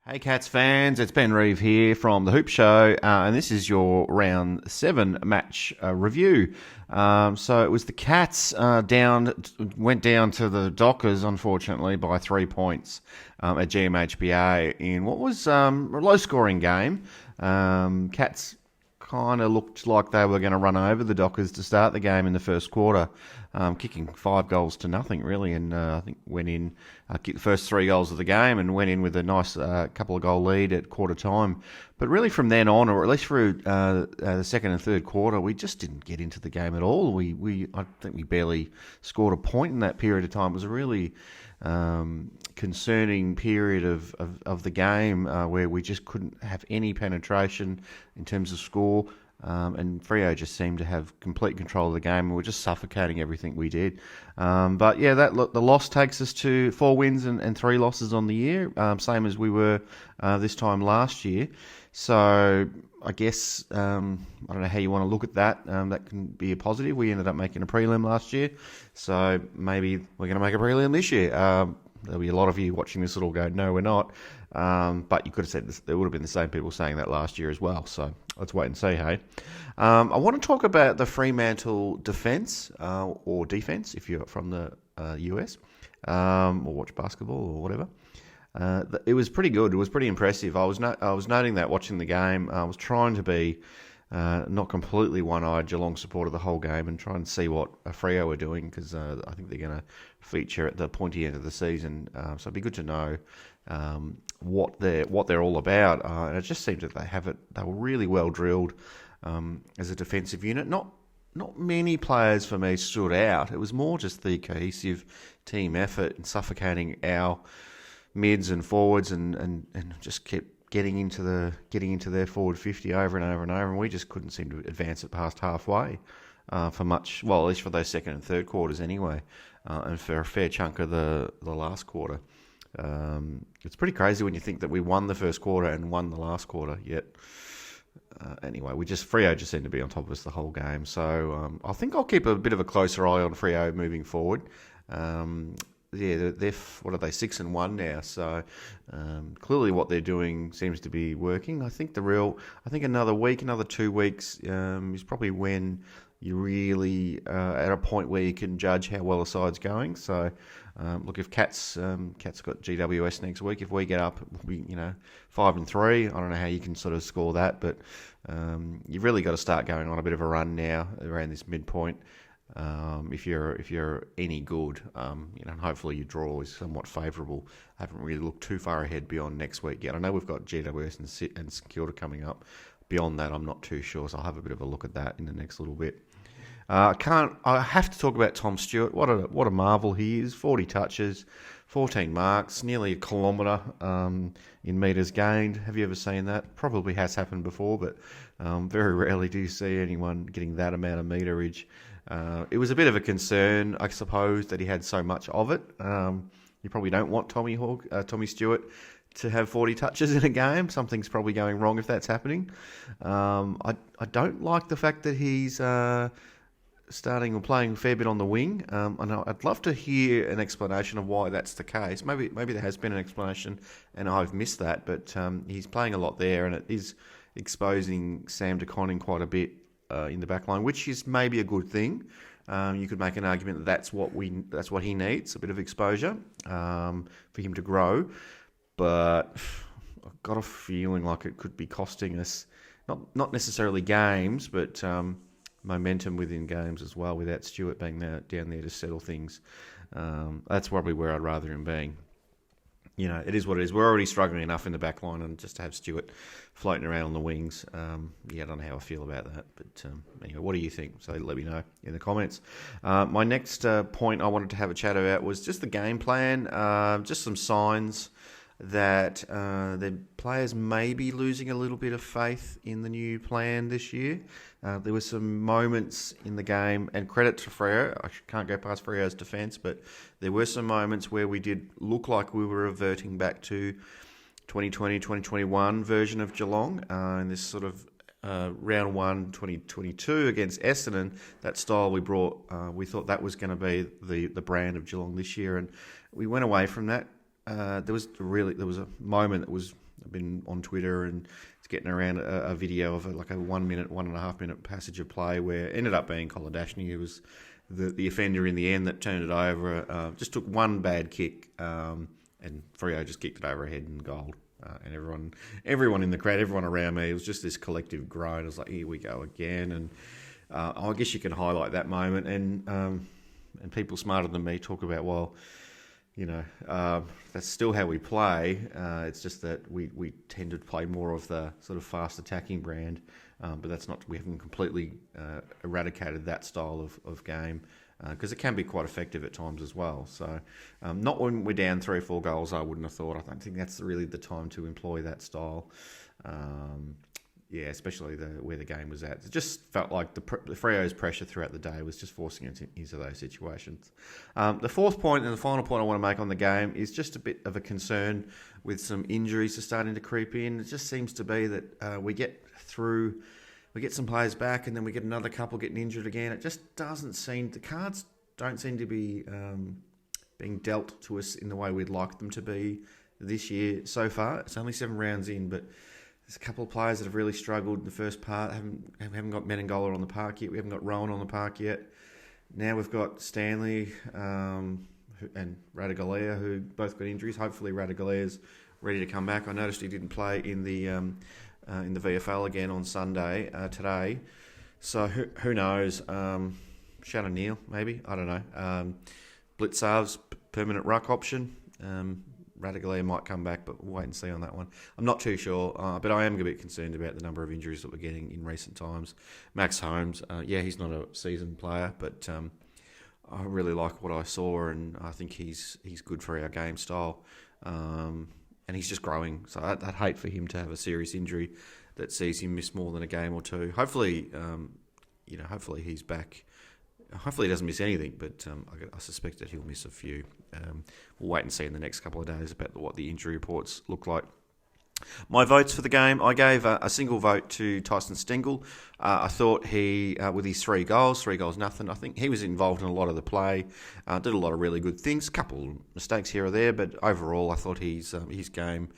Hey Cats fans, it's Ben Reeve here from The Hoop Show, and this is your round 7 match review. So it was the Cats went down to the Dockers, unfortunately, by 3 points at GMHBA in what was a low-scoring game. Cats kind of looked like they were going to run over the Dockers to start the game in the first quarter, kicking 5 goals to nothing, really, and I think went in, kicked the first 3 goals of the game and went in with a nice couple of goal lead at quarter time. But really from then on, or at least through the second and third quarter, we just didn't get into the game at all. I think we barely scored a point in that period of time. It was a really concerning period of the game where we just couldn't have any penetration in terms of score, and Freo just seemed to have complete control of the game, and we were just suffocating everything we did. But yeah, the loss takes us to 4 wins and 3 losses on the year, same as we were this time last year. So I guess I don't know how you want to look at that. That can be a positive. We ended up making a prelim last year, so maybe we're going to make a prelim this year. There'll be a lot of you watching this that'll go, no, we're not. But you could have said this, there would have been the same people saying that last year as well. So let's wait and see, hey? I want to talk about the Fremantle defence, or defence if you're from the US, or watch basketball or whatever. It was pretty good. It was pretty impressive. I was noting that watching the game. I was trying to be not completely one-eyed Geelong supporter the whole game and try and see what Freo are doing, because I think they're going to feature at the pointy end of the season. So it'd be good to know what they're all about. And it just seemed that they were really well drilled as a defensive unit. Not many players for me stood out. It was more just the cohesive team effort and suffocating our mids and forwards and just kept getting into their forward 50 over and over and over, and we just couldn't seem to advance it past halfway for much, well, at least for those second and third quarters anyway, and for a fair chunk of the last quarter. It's pretty crazy when you think that we won the first quarter and won the last quarter, yet anyway, Freo just seemed to be on top of us the whole game. So I think I'll keep a bit of a closer eye on Freo moving forward. Yeah, they're what are they, 6-1 now? So clearly, what they're doing seems to be working. I think another 2 weeks is probably when you're really at a point where you can judge how well a side's going. So look, if Cats got GWS next week, if we get up, we 5-3. I don't know how you can sort of score that, but you've really got to start going on a bit of a run now around this midpoint. If you're any good, hopefully your draw is somewhat favourable. I haven't really looked too far ahead beyond next week yet. I know we've got GWS and St Kilda coming up. Beyond that, I'm not too sure, so I'll have a bit of a look at that in the next little bit. I have to talk about Tom Stewart. What a marvel he is. 40 touches, 14 marks, nearly a kilometre in metres gained. Have you ever seen that? Probably has happened before, but very rarely do you see anyone getting that amount of meterage. It was a bit of a concern, I suppose, that he had so much of it. You probably don't want Tommy Stewart to have 40 touches in a game. Something's probably going wrong if that's happening. I don't like the fact that he's starting or playing a fair bit on the wing. And I'd love to hear an explanation of why that's the case. Maybe there has been an explanation and I've missed that, but he's playing a lot there, and it is exposing Sam de Koning quite a bit in the back line, which is maybe a good thing. You could make an argument that that's what he needs, a bit of exposure for him to grow. But I've got a feeling like it could be costing us, not necessarily games, but momentum within games as well, without Stewart being down there to settle things. That's probably where I'd rather him being. It is what it is. We're already struggling enough in the back line, and just to have Stewart floating around on the wings, I don't know how I feel about that. But anyway, what do you think? So let me know in the comments. My next point I wanted to have a chat about was just the game plan, just some signs that the players may be losing a little bit of faith in the new plan this year. There were some moments in the game, and credit to Freo, I can't go past Freo's defence, but there were some moments where we did look like we were reverting back to 2020, 2021 version of Geelong, in this sort of round 1, 2022 against Essendon. That style we brought, we thought that was going to be the brand of Geelong this year, and we went away from that. There was a moment that was I've been on Twitter and it's getting around a video of like a 1 minute, 1.5 minute passage of play where it ended up being Kolodashny who was the offender in the end that turned it over. Just took one bad kick and Freo just kicked it over head and goal. And everyone in the crowd, everyone around me, it was just this collective groan. It was like, here we go again. And I guess you can highlight that moment. And people smarter than me talk about, well, that's still how we play. It's just that we tend to play more of the sort of fast attacking brand. But that's not, we haven't completely eradicated that style of game. Because it can be quite effective at times as well. So not when we're down 3 or 4 goals, I wouldn't have thought. I don't think that's really the time to employ that style. Especially where the game was at. It just felt like the Freo's pressure throughout the day was just forcing us into those situations. The fourth point and the final point I want to make on the game is just a bit of a concern with some injuries are starting to creep in. It just seems to be that we get some players back and then we get another couple getting injured again. It just doesn't seem, the cards don't seem to be being dealt to us in the way we'd like them to be this year so far. It's only 7 rounds in, but there's a couple of players that have really struggled in the first part. Haven't got Menengola on the park yet. We haven't got Rowan on the park yet. Now we've got Stanley and Radigalea who both got injuries. Hopefully Radagalea's ready to come back. I noticed he didn't play in the VFL again on Sunday today. So who knows? Shannon Neal, maybe? I don't know. Blitzarv's permanent ruck option. Radigalea might come back, but we'll wait and see on that one. I'm not too sure, but I am a bit concerned about the number of injuries that we're getting in recent times. Max Holmes, he's not a seasoned player, but I really like what I saw, and I think he's good for our game style. And he's just growing, so I'd hate for him to have a serious injury that sees him miss more than a game or two. Hopefully, hopefully he's back. Hopefully he doesn't miss anything, but I suspect that he'll miss a few. We'll wait and see in the next couple of days about what the injury reports look like. My votes for the game, I gave a single vote to Tyson Stengel. I thought he, with his 3 goals nothing, I think he was involved in a lot of the play, did a lot of really good things, a couple of mistakes here or there, but overall I thought his game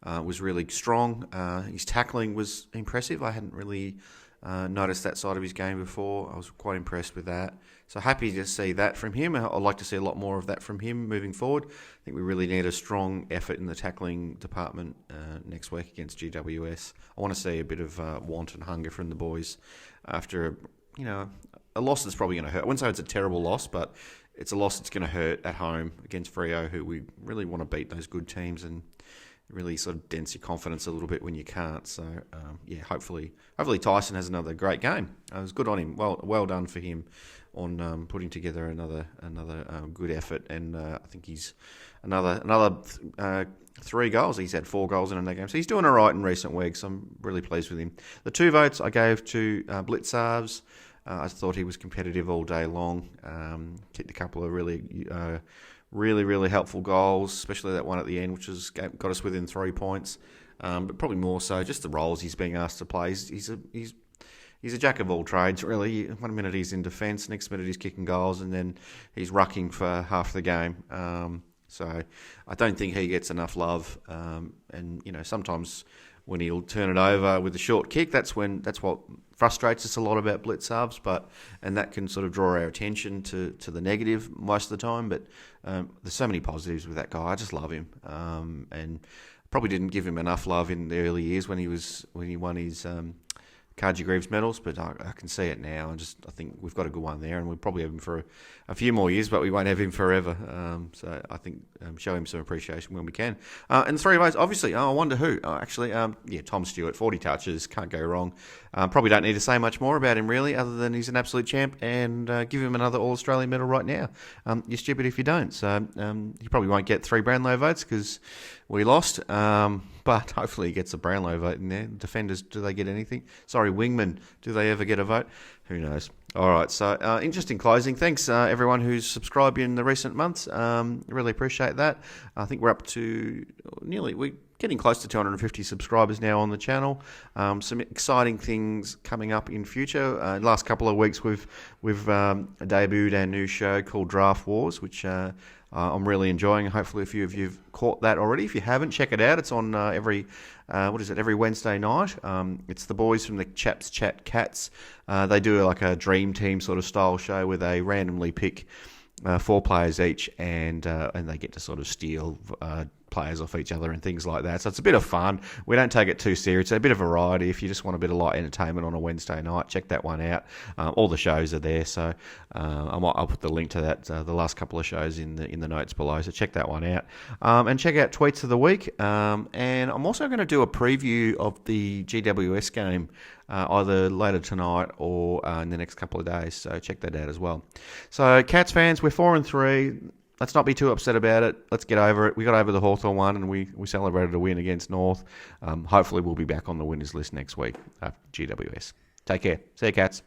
was really strong. His tackling was impressive. I hadn't really noticed that side of his game before. I was quite impressed with that. So happy to see that from him. I'd like to see a lot more of that from him moving forward. I think we really need a strong effort in the tackling department next week against GWS. I want to see a bit of want and hunger from the boys after a loss that's probably going to hurt. I wouldn't say it's a terrible loss, but it's a loss that's going to hurt at home against Freo, who we really want to beat those good teams and really sort of dents your confidence a little bit when you can't. So, hopefully Tyson has another great game. It was good on him. Well done for him on putting together another good effort. And I think he's another 3 goals. He's had 4 goals in that game. So he's doing all right in recent weeks. I'm really pleased with him. The 2 votes I gave to Blitzarves. I thought he was competitive all day long. Kicked a couple of really helpful goals, especially that one at the end, which got us within 3 points. But probably more so just the roles he's being asked to play. He's a jack of all trades, really. 1 minute he's in defence, next minute he's kicking goals, and then he's rucking for half the game. So I don't think he gets enough love. And sometimes when he'll turn it over with a short kick, that's what frustrates us a lot about Blitzarves, and that can sort of draw our attention to the negative most of the time. But there's so many positives with that guy. I just love him, and probably didn't give him enough love in the early years when he won his Cargie Greaves medals, but I can see it now. I think we've got a good one there, and we'll probably have him for a few more years, but we won't have him forever. So I think show him some appreciation when we can. And 3 ways, obviously, I wonder who. Tom Stewart, 40 touches, can't go wrong. Probably don't need to say much more about him, really, other than he's an absolute champ, and give him another All-Australian medal right now. You're stupid if you don't. So he probably won't get 3 Brownlow votes because we lost, but hopefully he gets a Brownlow vote in there. Defenders, do they get anything? Sorry, wingmen, do they ever get a vote? Who knows? All right, so interesting closing. Thanks, everyone who's subscribed in the recent months. Really appreciate that. I think we're up to we're getting close to 250 subscribers now on the channel. Some exciting things coming up in future. Last couple of weeks we've debuted our new show called Draft Wars, which I I'm really enjoying. Hopefully, a few of you've caught that already. If you haven't, check it out. It's on every Wednesday night. It's the boys from the Chaps Chat Cats. They do like a dream team sort of style show where they randomly pick 4 players each, and they get to sort of steal players off each other and things like that. So it's a bit of fun. We don't take it too serious. It's a bit of variety. If you just want a bit of light entertainment on a Wednesday night, check that one out. All the shows are there, so I'll put the link to that, the last couple of shows in the notes below. So check that one out, and check out Tweets of the Week. And I'm also going to do a preview of the GWS game, either later tonight or in the next couple of days. So check that out as well. So Cats fans, we're 4-3. Let's not be too upset about it. Let's get over it. We got over the Hawthorn one, and we celebrated a win against North. Hopefully we'll be back on the winners list next week after GWS. Take care. See you, Cats.